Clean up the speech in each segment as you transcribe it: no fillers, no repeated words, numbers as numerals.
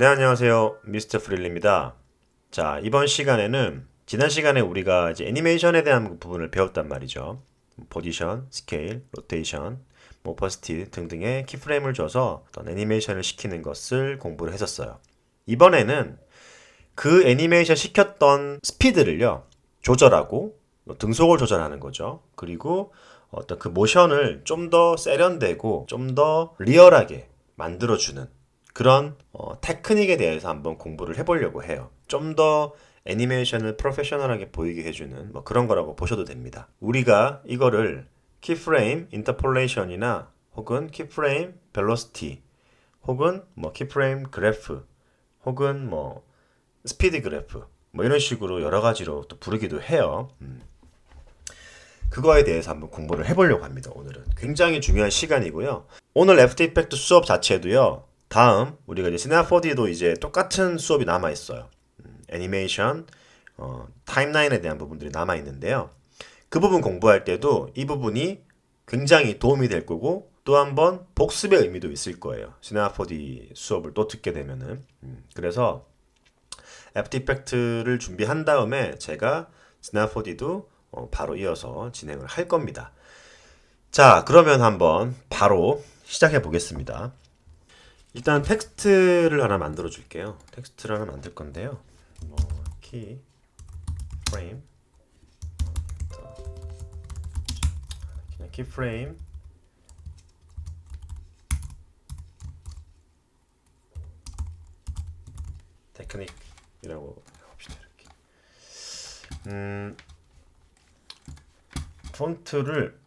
네, 안녕하세요. 미스터 프릴리입니다. 자, 이번 시간에는 지난 시간에 우리가 이제 애니메이션에 대한 부분을 배웠단 말이죠. 포지션, 스케일, 로테이션, 오퍼시티 등등의 키프레임을 줘서 어떤 애니메이션을 시키는 것을 공부를 했었어요. 이번에는 그 애니메이션 시켰던 스피드를요, 조절하고 등속을 조절하는 거죠. 그리고 어떤 그 모션을 좀 더 세련되고 좀 더 리얼하게 만들어주는 그런 테크닉에 대해서 한번 공부를 해보려고 해요. 좀 더 애니메이션을 프로페셔널하게 보이게 해주는 뭐 그런 거라고 보셔도 됩니다. 우리가 이거를 키프레임 인터폴레이션이나 혹은 키프레임 벨로시티 혹은 뭐 키프레임 그래프 혹은 뭐 스피드 그래프 뭐 이런 식으로 여러 가지로 또 부르기도 해요. 그거에 대해서 한번 공부를 해보려고 합니다. 오늘은 굉장히 중요한 시간이고요. 오늘 애프터 이펙트 수업 자체도요. 다음 우리가 이제 시네마 4D도 이제 똑같은 수업이 남아 있어요. 애니메이션, 타임라인에 대한 부분들이 남아 있는데요. 그 부분 공부할 때도 이 부분이 굉장히 도움이 될 거고 또 한 번 복습의 의미도 있을 거예요. 시네마 4D 수업을 또 듣게 되면은 그래서 애프터 이펙트를 준비한 다음에 제가 시네마 4D도 바로 이어서 진행을 할 겁니다. 자, 그러면 한번 바로 시작해 보겠습니다. 일단 텍스트를 하나 만들어 줄게요. 텍스트를 하나 만들 건데요. 키 프레임 그냥 키 프레임 테크닉이라고 해봅시다. 이렇게 폰트를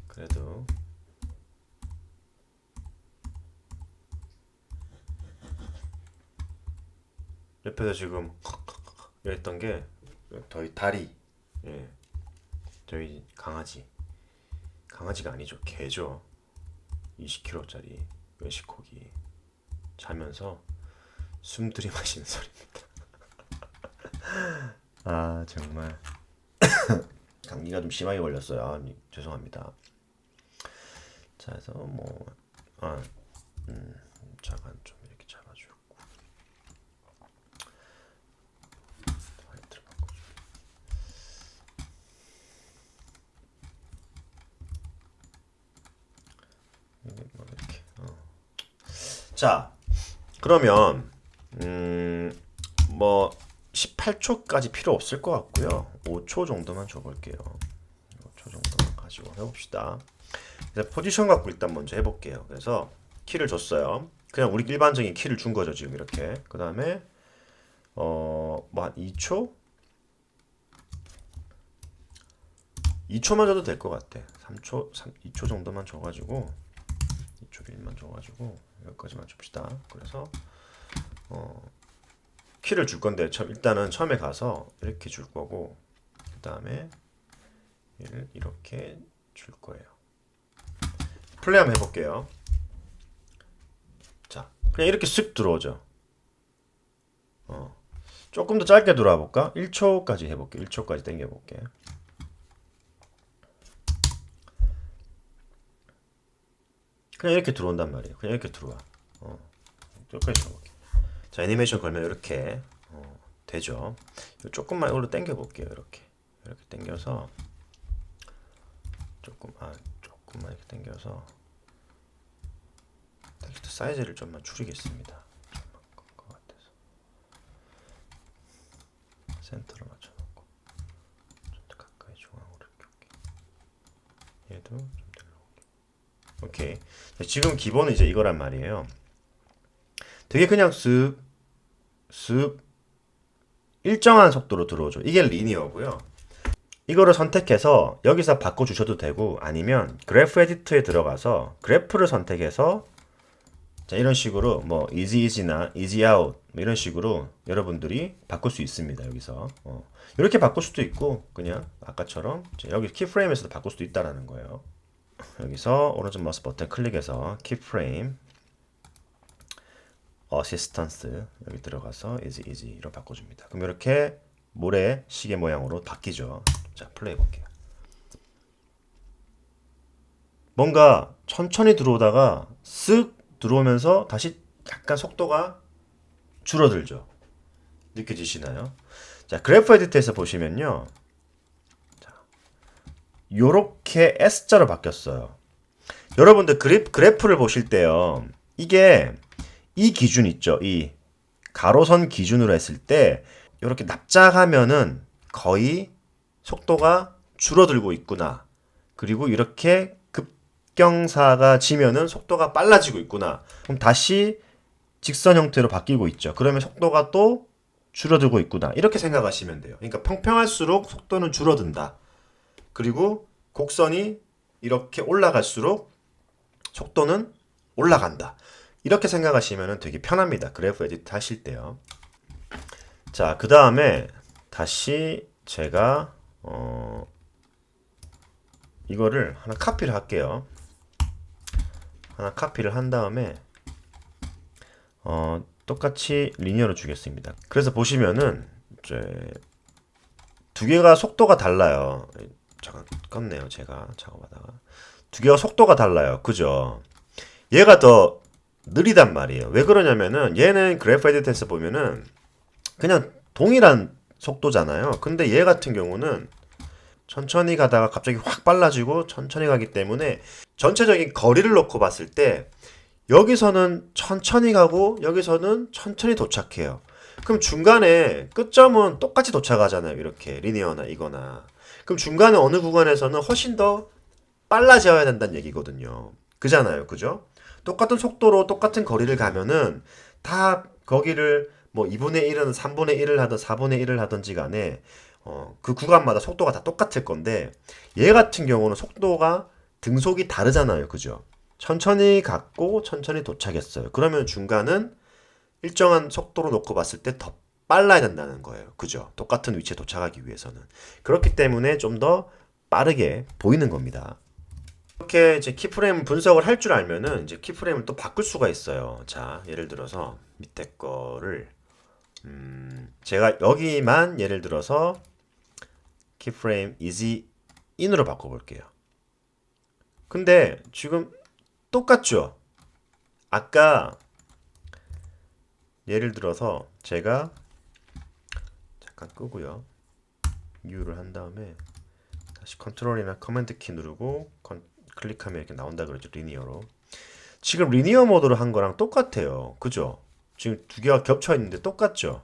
그래도 옆에서 지금 이랬던 게 저희 다리, 예, 저희 강아지가 아니죠, 개죠. 20kg짜리 외식고기 자면서 숨 들이마시는 소리입니다. 아, 정말 감기가 좀 심하게 걸렸어요. 아, 죄송합니다. 자, 그래서 뭐 자간 좀 이렇게 잡아주고 화이트를 바꿔주고 이게 뭐 이렇게 자, 그러면 뭐 18초까지 필요 없을 것 같고요. 5초 정도만 줘볼게요. 5초 정도만 가지고 해봅시다. 그래서 포지션 갖고 일단 먼저 해볼게요. 그래서 키를 줬어요. 그냥 우리 일반적인 키를 준 거죠, 지금 이렇게. 그 다음에 뭐 한 2초? 2초만 줘도 될 것 같아. 2초 정도만 줘가지고 2초 1만 줘가지고 여기까지만 줍시다. 그래서 키를 줄 건데 일단은 처음에 가서 이렇게 줄 거고 그 다음에 얘를 이렇게 줄 거예요. 플레이 한번 해볼게요. 자, 그냥 이렇게 쓱 들어오죠. 조금 더 짧게 들어와 볼까? 1초까지 해볼게. 1초까지 당겨볼게. 그냥 이렇게 들어온단 말이에요. 그냥 이렇게 들어와. 여기까지 해볼게. 자, 애니메이션 걸면 이렇게 되죠. 조금만 이걸로 당겨볼게요. 이렇게 당겨서 조금만 이렇게 당겨서 텍스트 사이즈를 좀만 줄이겠습니다. 좀만 것 같아서 센터로 맞춰놓고 좀 더 가까이 중앙으로 이렇게 얘도 좀 들러오게. 오케이. 지금 기본은 이제 이거란 말이에요. 되게 그냥 쓱 일정한 속도로 들어오죠. 이게 리니어고요. 이거를 선택해서 여기서 바꿔주셔도 되고 아니면 그래프 에디터에 들어가서 그래프를 선택해서 자, 이런 식으로 뭐 easy나 easy out 뭐 이런 식으로 여러분들이 바꿀 수 있습니다. 여기서 이렇게 바꿀 수도 있고 그냥 아까처럼 여기 키프레임에서도 바꿀 수도 있다라는 거예요. 여기서 오른쪽 마우스 버튼 클릭해서 키프레임 어시스턴스 여기 들어가서 easy로 바꿔줍니다. 그럼 이렇게 모래 시계 모양으로 바뀌죠. 자, 플레이 해볼게요. 뭔가 천천히 들어오다가 쓱 들어오면서 다시 약간 속도가 줄어들죠. 느껴지시나요? 자, 그래프 에디터에서 보시면요. 자, 요렇게 S자로 바뀌었어요. 여러분들 그래프를 보실 때요. 이게 이 기준 있죠. 이 가로선 기준으로 했을 때 이렇게 납작하면은 거의 속도가 줄어들고 있구나. 그리고 이렇게 급경사가 지면은 속도가 빨라지고 있구나. 그럼 다시 직선 형태로 바뀌고 있죠. 그러면 속도가 또 줄어들고 있구나. 이렇게 생각하시면 돼요. 그러니까 평평할수록 속도는 줄어든다. 그리고 곡선이 이렇게 올라갈수록 속도는 올라간다. 이렇게 생각하시면 되게 편합니다. 그래프 에디트 하실 때요. 자, 그 다음에 다시 제가 이거를 하나 카피를 할게요. 하나 카피를 한 다음에 똑같이 리니어로 주겠습니다. 그래서 보시면은 이제 두 개가 속도가 달라요. 잠깐 껐네요. 제가 작업하다가 두 개가 속도가 달라요. 그죠? 얘가 더 느리단 말이에요. 왜 그러냐면은 얘는 그래프 에디터에서 보면은 그냥 동일한 속도잖아요. 근데 얘 같은 경우는 천천히 가다가 갑자기 확 빨라지고 천천히 가기 때문에 전체적인 거리를 놓고 봤을 때 여기서는 천천히 가고 여기서는 천천히 도착해요. 그럼 중간에 끝점은 똑같이 도착하잖아요. 이렇게 리니어나 이거나. 그럼 중간에 어느 구간에서는 훨씬 더 빨라져야 된다는 얘기거든요. 그잖아요. 그죠? 똑같은 속도로 똑같은 거리를 가면은 다 거기를 뭐 2분의 1은 3분의 1을 하든 4분의 1을 하든지 간에 그 구간마다 속도가 다 똑같을 건데 얘 같은 경우는 속도가 등속이 다르잖아요. 그죠? 천천히 갔고 천천히 도착했어요. 그러면 중간은 일정한 속도로 놓고 봤을 때 더 빨라야 된다는 거예요. 그죠? 똑같은 위치에 도착하기 위해서는. 그렇기 때문에 좀 더 빠르게 보이는 겁니다. 이렇게 이제 키프레임 분석을 할 줄 알면은 이제 키프레임을 또 바꿀 수가 있어요. 자, 예를 들어서 밑에 거를 제가 여기만 예를 들어서 키프레임 easy in으로 바꿔볼게요. 근데 지금 똑같죠? 아까 예를 들어서 제가 잠깐 끄고요. U를 한 다음에 다시 컨트롤이나 커맨드 키 누르고 클릭하면 이렇게 나온다 그러죠. 리니어로. 지금 리니어 모드로 한 거랑 똑같아요. 그죠? 지금 두 개가 겹쳐 있는데 똑같죠?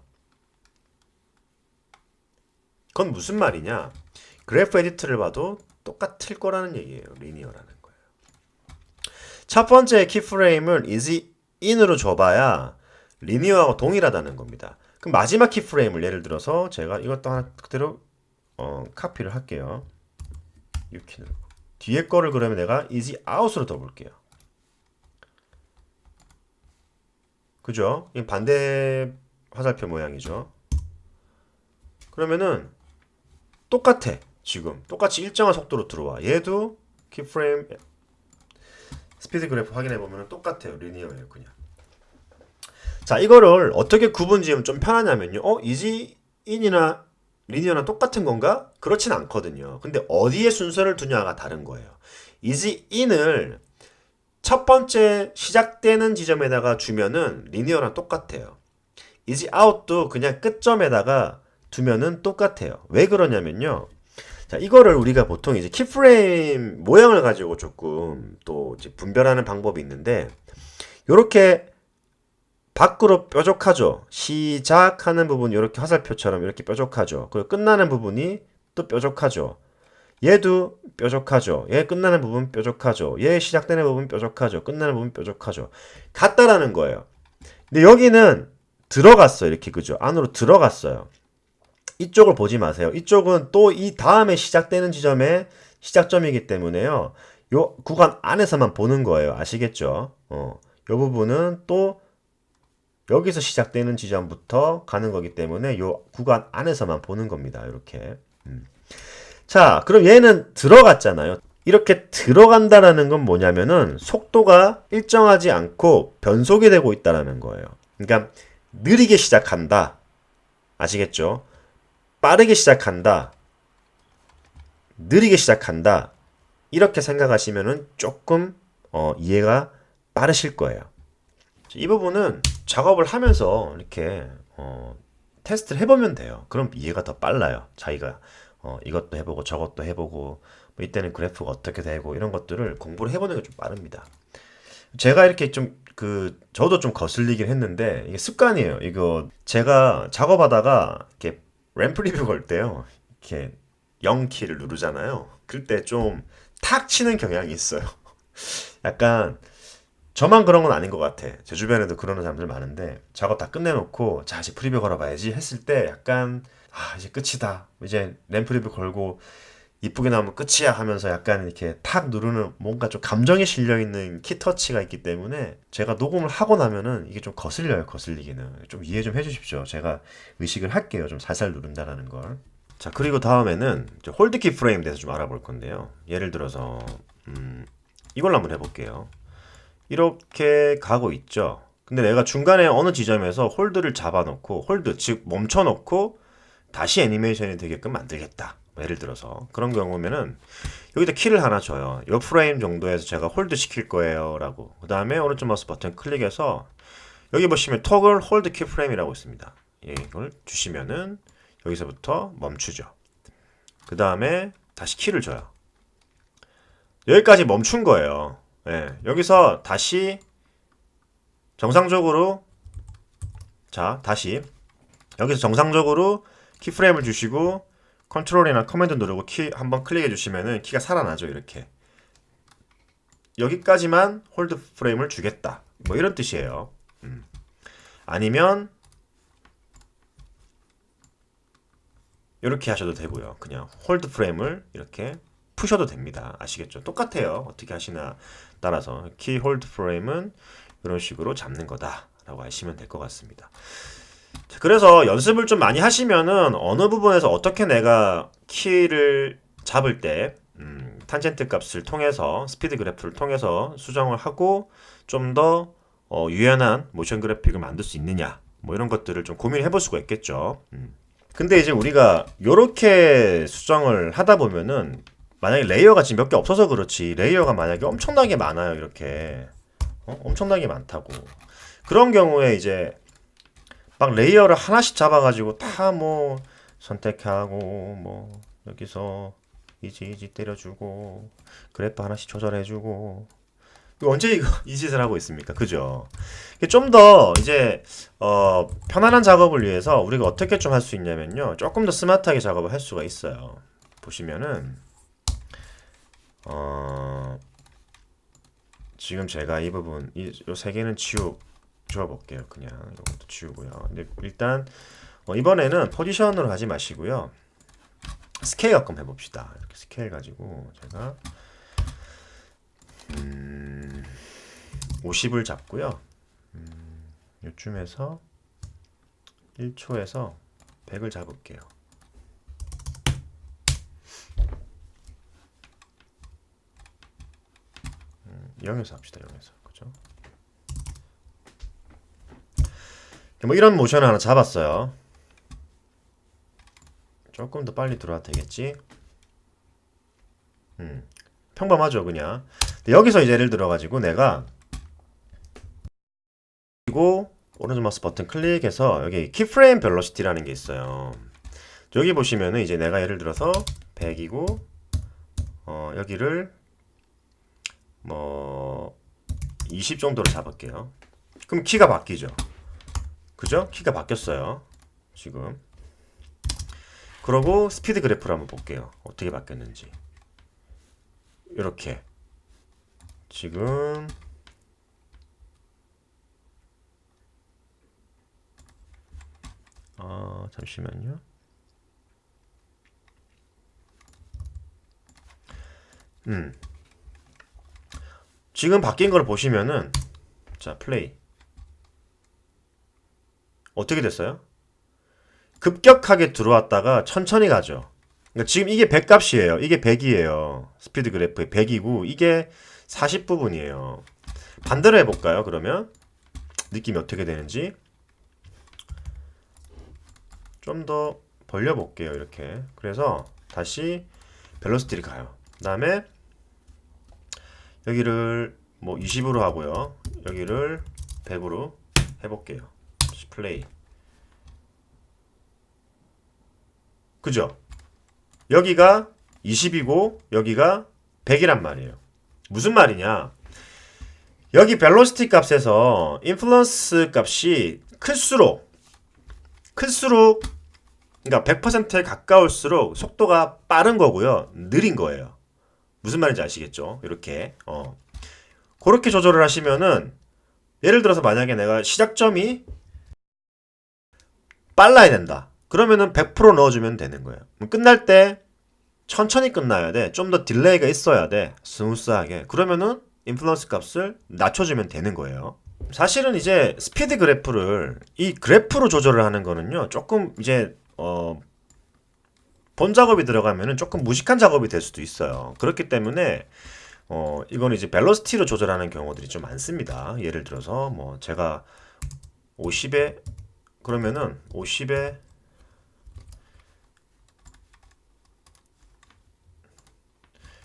그건 무슨 말이냐? 그래프 에디터를 봐도 똑같을 거라는 얘기예요. 리니어라는 거예요. 첫 번째 키프레임을 easy in으로 줘봐야 리니어하고 동일하다는 겁니다. 그럼 마지막 키프레임을 예를 들어서 제가 이것도 하나 그대로 카피를 할게요. U 키 누르고 뒤에 거를 그러면 내가 easy out으로 둬볼게요. 그죠? 이 반대 화살표 모양이죠. 그러면은 똑같아. 지금 똑같이 일정한 속도로 들어와. 얘도 키프레임 스피드 그래프 확인해 보면 똑같아요. 리니어예요, 그냥. 자, 이거를 어떻게 구분 지으면 좀 편하냐면요. 이지 인이나 리니어나 똑같은 건가? 그렇진 않거든요. 근데 어디에 순서를 두냐가 다른 거예요. 이지 인을 첫 번째 시작되는 지점에다가 주면은 리니어랑 똑같아요. 이지 아웃도 그냥 끝점에다가 두면은 똑같아요. 왜 그러냐면요. 자, 이거를 우리가 보통 이제 키프레임 모양을 가지고 조금 또 이제 분별하는 방법이 있는데, 요렇게 밖으로 뾰족하죠. 시작하는 부분이 이렇게 화살표처럼 이렇게 뾰족하죠. 그리고 끝나는 부분이 또 뾰족하죠. 얘도 뾰족하죠. 얘 끝나는 부분 뾰족하죠. 얘 시작되는 부분 뾰족하죠. 끝나는 부분 뾰족하죠. 같다라는 거예요. 근데 여기는 들어갔어요. 이렇게 그죠? 안으로 들어갔어요. 이쪽을 보지 마세요. 이쪽은 또 이 다음에 시작되는 지점의 시작점이기 때문에요. 요 구간 안에서만 보는 거예요. 아시겠죠? 요 부분은 또 여기서 시작되는 지점부터 가는 거기 때문에 요 구간 안에서만 보는 겁니다. 이렇게. 자, 그럼 얘는 들어갔잖아요. 이렇게 들어간다라는 건 뭐냐면은 속도가 일정하지 않고 변속이 되고 있다라는 거예요. 그러니까 느리게 시작한다. 아시겠죠? 빠르게 시작한다. 느리게 시작한다. 이렇게 생각하시면은 조금 이해가 빠르실 거예요. 이 부분은 작업을 하면서 이렇게 테스트를 해보면 돼요. 그럼 이해가 더 빨라요. 자기가 이것도 해보고 저것도 해보고 뭐 이때는 그래프가 어떻게 되고 이런 것들을 공부를 해보는 게 좀 빠릅니다. 제가 이렇게 좀 저도 좀 거슬리긴 했는데 이게 습관이에요. 이거 제가 작업하다가 이렇게 램프 리뷰 걸 때요. 이렇게 0키를 누르잖아요. 그때 좀 탁 치는 경향이 있어요. 약간 저만 그런 건 아닌 것 같아. 제 주변에도 그러는 사람들 많은데 작업 다 끝내놓고 자 이제 프리뷰 걸어봐야지 했을 때 약간 이제 끝이다. 이제 램프 리뷰 걸고 이쁘게 나오면 끝이야 하면서 약간 이렇게 탁 누르는 뭔가 좀 감정이 실려있는 키터치가 있기 때문에 제가 녹음을 하고 나면은 이게 좀 거슬려요. 거슬리기는. 좀 이해 좀 해주십시오. 제가 의식을 할게요. 좀 살살 누른다라는 걸. 자, 그리고 다음에는 이제 홀드키 프레임 대해서 좀 알아볼 건데요. 예를 들어서 이걸로 한번 해볼게요. 이렇게 가고 있죠. 근데 내가 중간에 어느 지점에서 홀드를 잡아놓고 홀드 즉 멈춰놓고 다시 애니메이션이 되게끔 만들겠다. 예를 들어서 그런 경우면은 여기다 키를 하나 줘요. 이 프레임 정도에서 제가 홀드 시킬 거예요 라고. 그 다음에 오른쪽 마우스 버튼 클릭해서 여기 보시면 토글 홀드 키 프레임이라고 있습니다. 이걸 주시면은 여기서부터 멈추죠. 그 다음에 다시 키를 줘요. 여기까지 멈춘 거예요. 여기서 다시 정상적으로 다시 여기서 정상적으로 키프레임을 주시고 컨트롤이나 커맨드 누르고 키 한번 클릭해 주시면은 키가 살아나죠. 이렇게 여기까지만 홀드 프레임을 주겠다. 뭐 이런 뜻이에요. 아니면 이렇게 하셔도 되고요. 그냥 홀드 프레임을 이렇게 푸셔도 됩니다. 아시겠죠? 똑같아요. 어떻게 하시나 따라서 키 홀드 프레임은 이런 식으로 잡는 거다 라고 하시면 될 것 같습니다. 자, 그래서 연습을 좀 많이 하시면은 어느 부분에서 어떻게 내가 키를 잡을 때 탄젠트 값을 통해서 스피드 그래프를 통해서 수정을 하고 좀 더 유연한 모션 그래픽을 만들 수 있느냐 뭐 이런 것들을 좀 고민해 볼 수가 있겠죠. 근데 이제 우리가 요렇게 수정을 하다 보면은 만약에 레이어가 지금 몇 개 없어서 그렇지 레이어가 만약에 엄청나게 많아요. 이렇게 엄청나게 많다고. 그런 경우에 이제 막 레이어를 하나씩 잡아가지고 다 뭐 선택하고 뭐 여기서 이지 때려주고 그래프 하나씩 조절해주고 이거 언제 이 짓을 하고 있습니까? 그죠? 좀 더 이제 편안한 작업을 위해서 우리가 어떻게 좀 할 수 있냐면요. 조금 더 스마트하게 작업을 할 수가 있어요. 보시면은 지금 제가 이 부분 이 세 개는 지워볼게요. 그냥 이것도 지우고요. 근데 일단 이번에는 포지션으로 하지 마시고요. 스케일 가끔 해봅시다. 이렇게 스케일 가지고 제가 50을 잡고요. 요쯤에서 1초에서 100을 잡을게요. 0에서 합시다. 0에서. 그죠? 뭐 이런 모션을 하나 잡았어요. 조금 더 빨리 들어와도 되겠지? 평범하죠, 그냥. 근데 여기서 이제 예를 들어가지고 내가 그리고 오른쪽 마우스 버튼 클릭해서 여기 키프레임 벨로시티라는 게 있어요. 여기 보시면은 이제 내가 예를 들어서 100이고 여기를 뭐 20 정도로 잡을게요. 그럼 키가 바뀌죠. 그죠? 키가 바뀌었어요. 지금. 그러고 스피드 그래프를 한번 볼게요. 어떻게 바뀌었는지. 이렇게. 지금 잠시만요. 지금 바뀐 걸 보시면은 자, 플레이. 어떻게 됐어요? 급격하게 들어왔다가 천천히 가죠. 그러니까 지금 이게 100 값이에요. 이게 100이에요. 스피드 그래프의 100이고 이게 40 부분이에요. 반대로 해볼까요? 그러면 느낌이 어떻게 되는지 좀 더 벌려볼게요. 이렇게. 그래서 다시 벨로시티를 가요. 그 다음에 여기를 뭐 20으로 하고요. 여기를 100으로 해볼게요. 플레이. 그죠? 여기가 20이고 여기가 100이란 말이에요. 무슨 말이냐? 여기 벨로시티 값에서 인플루언스 값이 클수록 그러니까 100%에 가까울수록 속도가 빠른 거고요. 느린 거예요. 무슨 말인지 아시겠죠? 이렇게 그렇게 조절을 하시면은 예를 들어서 만약에 내가 시작점이 빨라야 된다. 그러면은 100% 넣어주면 되는 거예요. 끝날 때 천천히 끝나야 돼. 좀 더 딜레이가 있어야 돼. 스무스하게. 그러면은 인플루언스 값을 낮춰주면 되는 거예요. 사실은 이제 스피드 그래프를 이 그래프로 조절을 하는 거는요. 조금 이제 본 작업이 들어가면은 조금 무식한 작업이 될 수도 있어요. 그렇기 때문에 이거는 이제 벨로시티로 조절하는 경우들이 좀 많습니다. 예를 들어서 뭐 제가 50에 그러면은 50에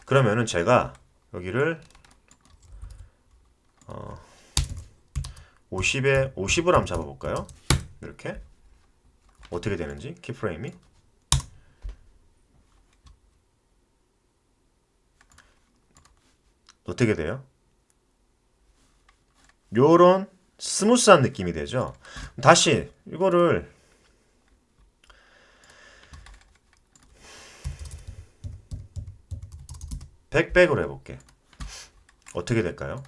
그러면은 제가 여기를 50에 50으로 한번 잡아볼까요? 이렇게 어떻게 되는지 키프레임이 어떻게 돼요? 요런 스무스한 느낌이 되죠. 다시 이거를 백백으로 해볼게. 어떻게 될까요?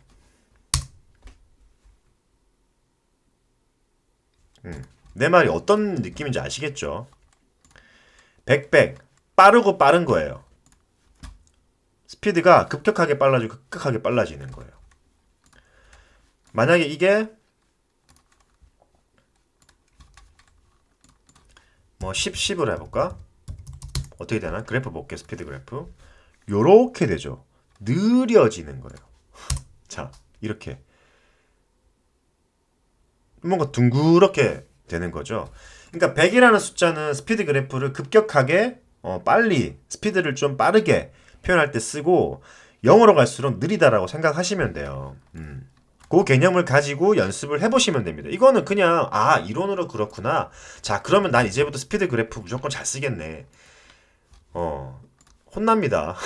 내 말이 어떤 느낌인지 아시겠죠? 백백 빠르고 빠른 거예요. 스피드가 급격하게 빨라지고 급격하게 빨라지는 거예요. 만약에 이게 뭐 10으로 해볼까? 어떻게 되나? 그래프 볼게. 스피드 그래프 요렇게 되죠. 느려지는 거예요. 자, 이렇게 뭔가 둥그렇게 되는 거죠. 그러니까 100이라는 숫자는 스피드 그래프를 급격하게 빨리 스피드를 좀 빠르게 표현할 때 쓰고 0으로 갈수록 느리다라고 생각하시면 돼요. 그 개념을 가지고 연습을 해보시면 됩니다. 이거는 그냥 이론으로 그렇구나. 자, 그러면 난 이제부터 스피드 그래프 무조건 잘 쓰겠네. 혼납니다.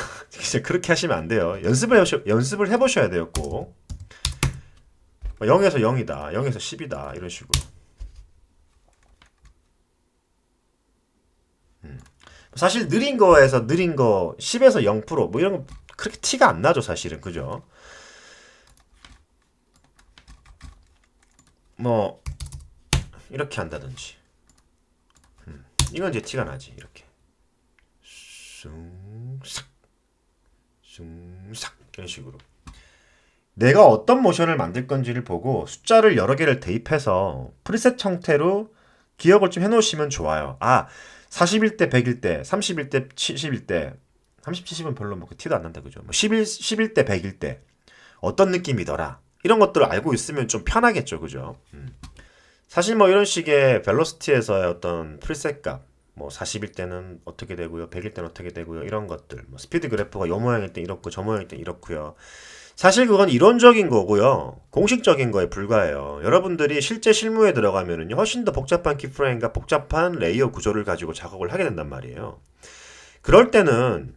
그렇게 하시면 안 돼요. 연습을 해보셔야 돼요. 꼭 0에서 0이다 0에서 10이다 이런 식으로. 사실 느린 거에서 느린 거 10에서 0%뭐 이런 거 그렇게 티가 안 나죠. 사실은. 그죠? 뭐 이렇게 한다든지 이건 이제 티가 나지. 이렇게 숭삭 숭삭 이런 식으로 내가 어떤 모션을 만들 건지를 보고 숫자를 여러 개를 대입해서 프리셋 형태로 기억을 좀 해놓으시면 좋아요. 40일 때 100일 때 30일 때 70일 때 30, 70은 별로 뭐 티도 안 난다. 그죠? 뭐 10일 때 100일 때 어떤 느낌이더라. 이런 것들을 알고 있으면 좀 편하겠죠. 그죠? 사실 뭐 이런 식의 벨로시티에서의 어떤 프리셋 값, 뭐 40일 때는 어떻게 되고요, 100일 때는 어떻게 되고요, 이런 것들, 뭐 스피드 그래프가 요 모양일 때 이렇고 저 모양일 때 이렇고요. 사실 그건 이론적인 거고요, 공식적인 거에 불과해요. 여러분들이 실제 실무에 들어가면은요, 훨씬 더 복잡한 키프레임과 복잡한 레이어 구조를 가지고 작업을 하게 된단 말이에요. 그럴 때는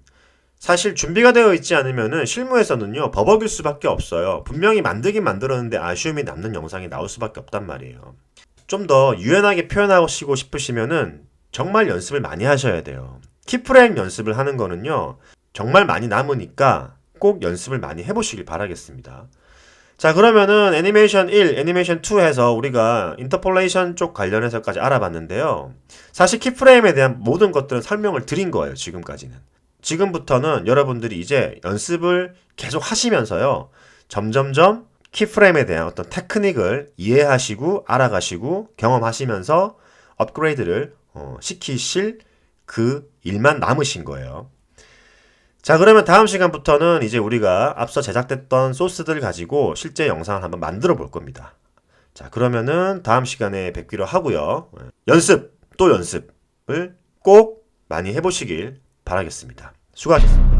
사실 준비가 되어 있지 않으면은 실무에서는요, 버벅일 수밖에 없어요. 분명히 만들긴 만들었는데 아쉬움이 남는 영상이 나올 수밖에 없단 말이에요. 좀 더 유연하게 표현하시고 싶으시면은 정말 연습을 많이 하셔야 돼요. 키프레임 연습을 하는 거는요, 정말 많이 남으니까 꼭 연습을 많이 해보시길 바라겠습니다. 자, 그러면은 애니메이션 1, 애니메이션 2 해서 우리가 인터폴레이션 쪽 관련해서까지 알아봤는데요. 사실 키프레임에 대한 모든 것들은 설명을 드린 거예요. 지금까지는. 지금부터는 여러분들이 이제 연습을 계속 하시면서요, 점점점 키프레임에 대한 어떤 테크닉을 이해하시고 알아가시고 경험하시면서 업그레이드를 시키실 그 일만 남으신 거예요. 자, 그러면 다음 시간부터는 이제 우리가 앞서 제작됐던 소스들 가지고 실제 영상을 한번 만들어 볼 겁니다. 자, 그러면은 다음 시간에 뵙기로 하고요. 연습 또 연습을 꼭 많이 해보시길 바라겠습니다. 수고하셨습니다.